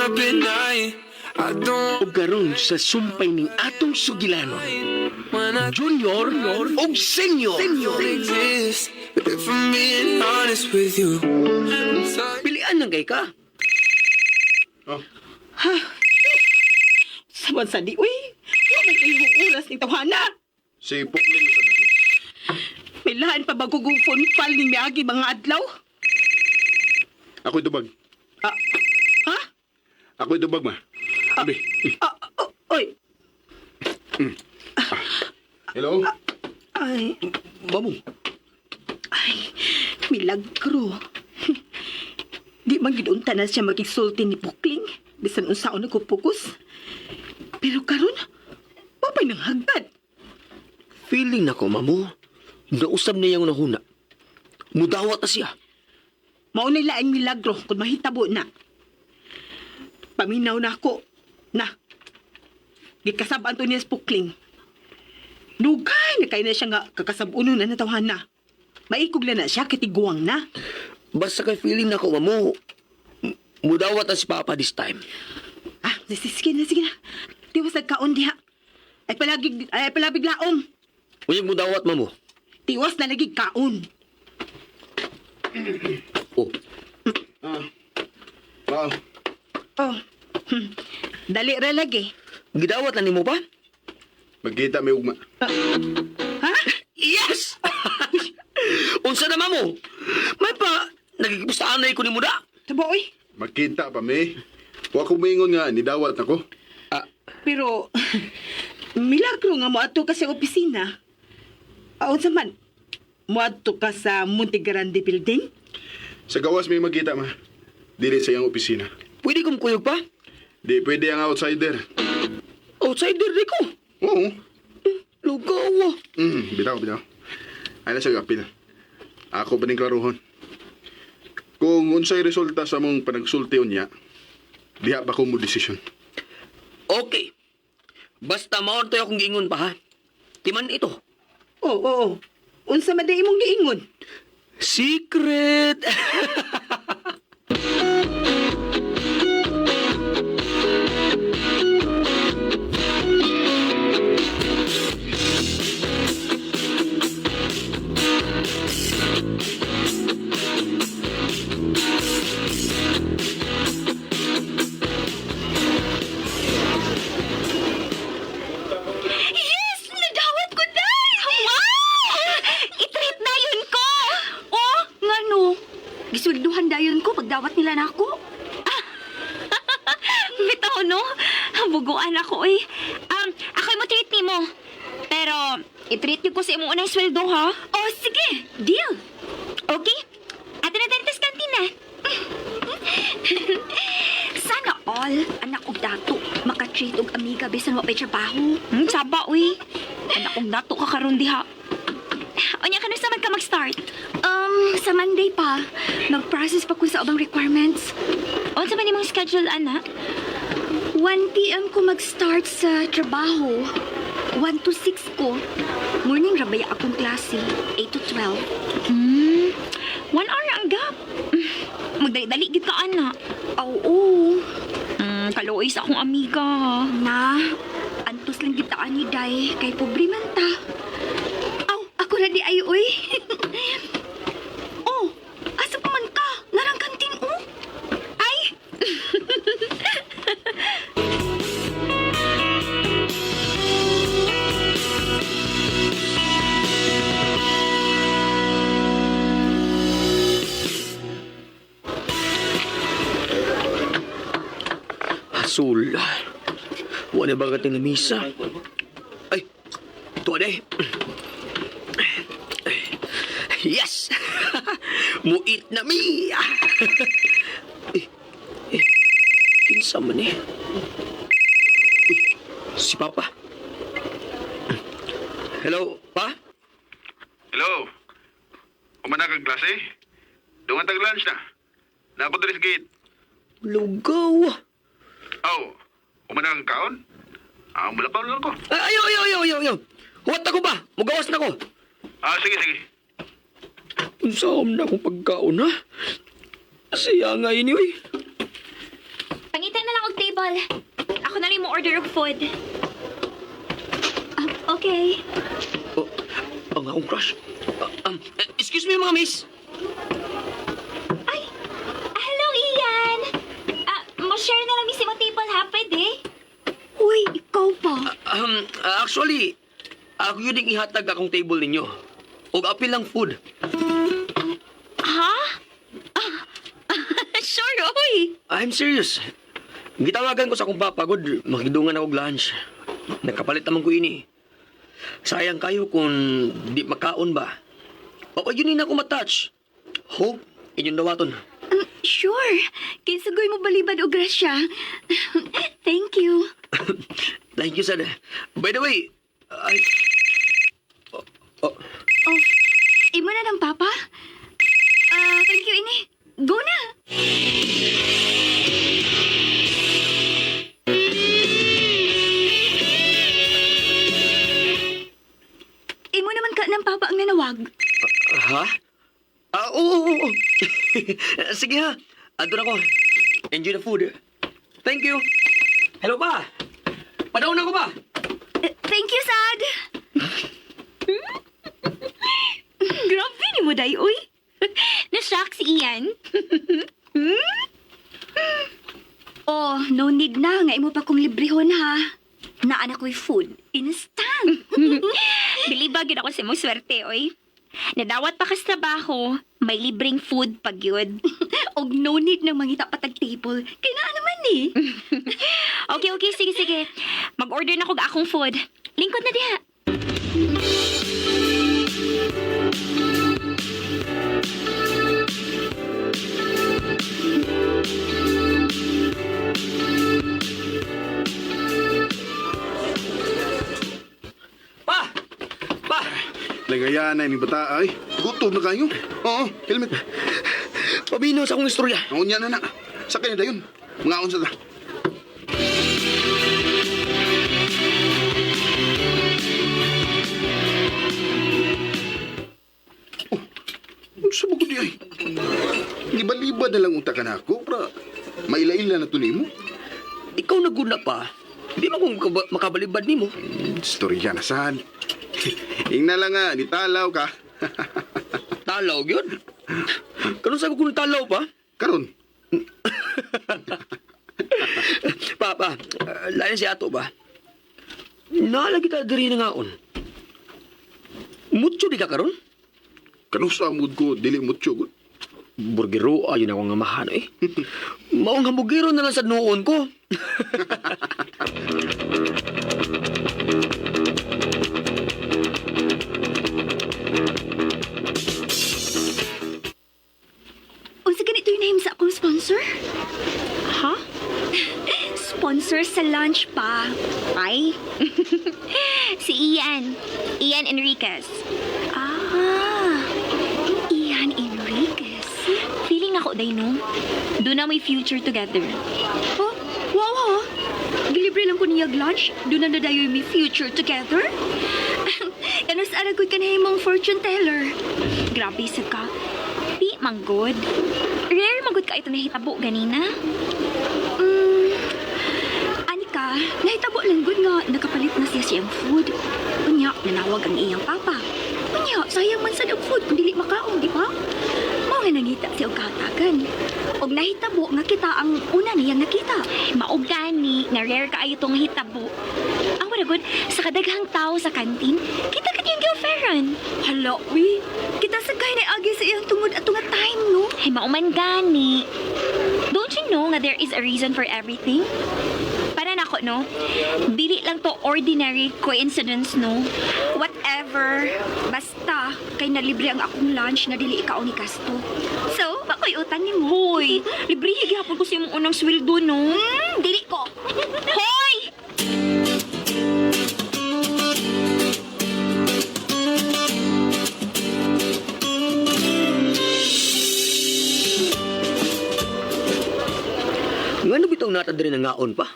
up at night. I don't O garon sa sumpay ning atong sugilanon. when I Junior o senior. exist. If I'm being honest with you, I'm sorry. Pilian ng kay ka. Saman sa di, uy. Wala may ilihong oras ni tawhana. Si Pukling sa dami. May lahan pa bagugong file ni Miyagi mga adlaw. Ako'y dubag. Ah, ha? Ako'y dubag, ma. Abi. Oy. Hello? Ay, Mamu, ay, milagro. Di man gidunta na siya magigsulti ni Pukling. Bisan unsaon nagpupukus. Pero karon, papay nang hagdad. feeling na ko, mamu. Nausab na yung nahuna. Mudawat na siya. Maunay laing milagro kung mahitabo na. Paminaw na ako. Na. Gikasabaan to niya sa Pukling. Dugay na kayo na siya nga kakasabuno na natawhan na. Maikog na siya kitiguang na. Basta kay feeling na ko, mamu. Mudawat na si Papa this time. Ah, sige na. Tiwas nagkaon diha. Ay palabig laom. Uyag mudawat, mamu. Tiwas na lagi kaon. Oh, Wow. Oh. Dali ra lagi. gidawat na ni mo pa? Magkita may ugma. Ha? Yes! Unsa na, mamu? May pa, nagkikipustahan na ko ni Muda. Tabo, oy. Magkita pa, may. Huwag ko maingon nga, nidawat ako. Pero, milagro nga mo ato ka sa opisina. Aon sa man, mo ato ka sa Montegrande Building? Sa gawas may magkita, ma. Dili sa iyang opisina. Pwede kong kuyog pa? Di pwede ang outsider. Outsider di ko. Oo. Lugaw ah. Bitaw. Ay na siya apil. Ako pa ning klaruhon. Kung unsay resulta sa mong panagsultiyon niya, diha ba ko mo desisyon. Okay. Basta maon to akong giingon pa ha. Timan ito. Oo. Unsa man day imong giingon? Secret! Yes! Nadawat ko, Day! Wow! I-treat na yun ko! Oh, nga no. Gisulduhan dayon ko pagdawat nila na ako. Ah, bitaw, no? Buguan ako, eh. Ako'y mo treat ni mo. Pero, i-treat niyo ko sa imong unang sweldo, ha? Oh, sige. Deal. Okay? Ato na tayo sa kantina. Sana all, anak og dato, makatreat og amiga bisan wa pay trabaho. Saba, uy. Anak og dato ka karon diha. Onya ka na sa man ka mag-start? Sa Monday pa. Mag-process pa ko sa ubang requirements. O, sa man imong schedule, anak? 1 p.m. ko mag-start sa trabaho. 1 to 6 ko. Morning rabaya akong klase. 8 to 12. 1 hour ang gap. Magdali-dali gid ka, anak. Oo. Kaluoy sa akong amiga. Na, antos lang kita ani, Day. Kay pobre man ta. Aw, ako na di ay, uy. Oh, asa pa man ka? Narang kantin, oh. Ay! Asul. Wala ba kating lamisa? Ay, ito na eh. Yes! Muit na mi! Kinsa man eh. Si Papa. Hello, Pa? Hello. Umana kang klase? Dungan tag lunch na. Naako diri sa gate. Lugaw. Aw, umana kang kaon? Mulakaw lang ko. Ay, ayaw. Huwat ako ba? Magawas na ko. Sige. Saan na akong pagkaon, ha? Siya nga ini, uy. Pangitay na lang table. Ako na rin mo order of food. Okay. Oh, ang akong crush. Excuse me, mga miss. Ay, hello, Ian. Mo-share na lang si mo table ha, pwede? Uy, ikaw pa. Actually, ako yun yung ihatag akong table ninyo. O apil lang food. Ha? Sure, oy. I'm serious. Gitawagan ko sa akong papagod, makidungan ako og lunch. Nagkapalit naman ko ini. Sayang kayo kung di makaon ba. O yun ako matouch. Hope, inyong dawaton. Sure. Kinsugoy mo balibad o grasya. Thank you. Thank you, Sad. By the way, Oh, imo na ng papa? Thank you, ini. Go na. Imo naman ka ng papa ang nanawag. ha? Oo. Sige ha. Andun ako. Enjoy the food. Thank you. Hello pa. Padawon ako ba? Thank you, Sad. Grabe ni mo, day, uy. Na-shock si Ian. Oh, no need na. Nga imo pa kong librehon, ha. Naanak ko'y food. Instant. Bilibagin ako sa mong swerte, oy. Nadawat pa ka sa trabaho, may libreng food pag yun. Og no need nang mangita patag table. Kaya na naman eh. Okay, sige. Mag-order na ko akong food. Lingkod na diha. Pa! Lagayaan na ni bata ay. Gutom na kayo. Oo, helmet. Pabino sa akong istorya. Ang unya na na. Sakay na dayon. Mga unsa ta. Unsa ba gudi ay? Liba-liba na lang unta ka na ako para maila-ila na to nimo. Ikaw naguna pa. Di ba kung makabalibad ni mo? Storya na saan. Ingna lang nga, nitalaw ka. Talaw yun. Kanong sabi ko talaw pa? Karon. Papa, lain si ato ba? Naalagi ta diri na ngaon. Mucho di ka karon? Kanus amud ko dili mucho gud. Burgero, ayun ako nga mahan eh. Maong hamburgero na lang sa noon ko. Unsa ganito yung name sa akong sponsor? Ha? Sponsor sa lunch pa. Ay? Si Ian. Ian Enriquez. Ian Enriquez. Feeling ako, day, no? Doon na may future together. Oh, wow, ha? Gilibre lang ko niyag lunch. Doon na nadayo may future together. Ano sa aragod ka na himong fortune teller? Grabe sa ka. Di, manggod. Rare manggod ka ito nahitabo ganina. Anika, nahitabo lang good nga nakapalit na siya siyang food. Unya, nanawag ang iyang papa. Unya, sayang man sa ng food kung dili makaon, di ba? Mao nga nangita siya og katagan. Og nahitabo nga kita ang una niyang nakita. Maog gani, nga rare ka ayo itong hitabo. Ang waragod, sa kadaghang tao sa kantin, kita ka niyang girlfriend. Hala, uy. Kita sagay na agi sa iyang tungod at nga time, no? Ay, mauman gani. Don't you know nga there is a reason for everything? Para na ako, no? Dili lang to ordinary coincidence, no? Whatever. Basta, kay nalibre ang akong lunch na dili ikaw ni Kasto. So, bakoy utang ni mo. Hoy, libre higapon ko sa imong unang sweldo, no? Dili ko. Hoy! Nga bitaw nata diri na ngaon pa?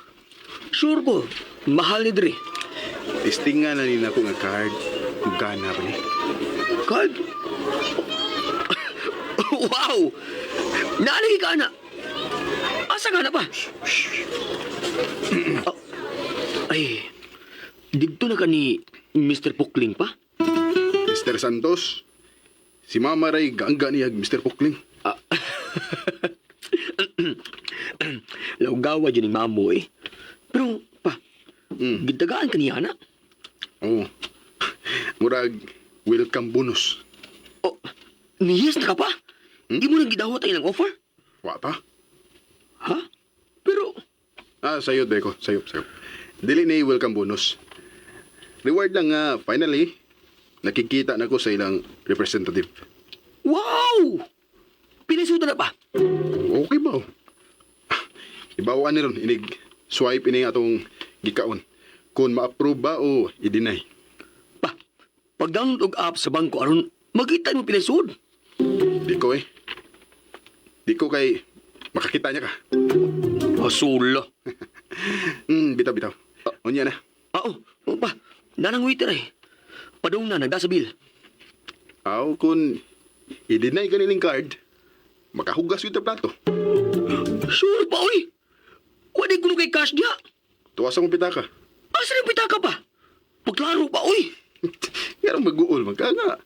Sure ko, mahal ni diri. Testingan na nila ko nga card. Kung gana ba ni. Card? Wow! Naalagi ka na. Asa Asa ka na ba? Ah, ay, dito na ka ni Mr. Pukling pa? Mr. Santos, si Mama Ray gaangga niya Mr. Pukling. Ah, laugawa dyan yung mamo eh. Pero, pa, gitagaan ka niya na? Oo. Murag, welcome bonus. Oh, niyas na ka pa? Hindi mo nang gidawat ay ng offer? Wa pa? Ha? Pero, Sayop, Beko. Sayop. Dili ni welcome bonus. Reward lang nga, finally, nakikita na ko sa ilang representative. wow! Pinasuda na pa? Okay ba? Ibawaan ni ron, inig swipe ini atong gikaon. Kung ma-approve ba o i-deny. Pa, pag-download og app sa bangko aron, makita mo pinasud. Di ko eh. Di ko kay makakita niya ka. Hasula. Bitaw. Unya na. Oo, pa, nanang waiter eh. Padung na, nagda sa bill. Aw, kung i-deny ka niling card, makahugas yung plato. Sure pa, oy! Wadi ko kay cash diya. Tuwas ang pita ka. Asa rin pita ka pa? Paglaro pa, oy! Yarang mag-uol, magkanga.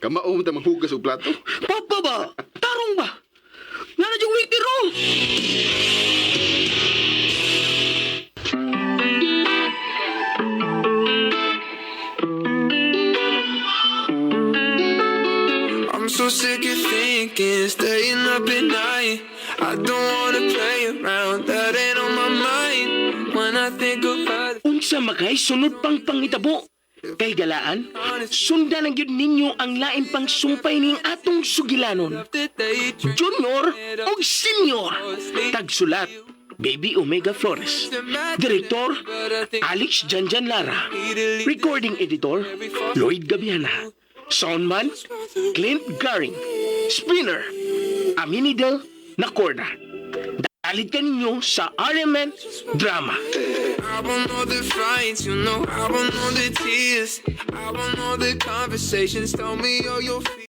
Kamao mo ta manghugas og plato. Papa ba? Tarong ba? Nana yung waiter, oh! I'm so sick of thinking, staying up at night. I don't wanna play around, that ain't on my mind. When I think about Unsa makay sunod pang pangitabo. Kay galaan, sundan ang yun ninyo ang lain pang sumpay ning atong sugilanon. the day, Junior o senior. Tagsulat, Baby Omega Flores. Direktor, Alex Janjan Lara. Recording editor, Lloyd Gabiana. Soundman, Clint Garing. Spinner, Aminidel Nacorda. Dalit ka ninyo sa RMN Drama. I want all the fights, you know. I want all the tears. I want all the conversations. Tell me all your fears.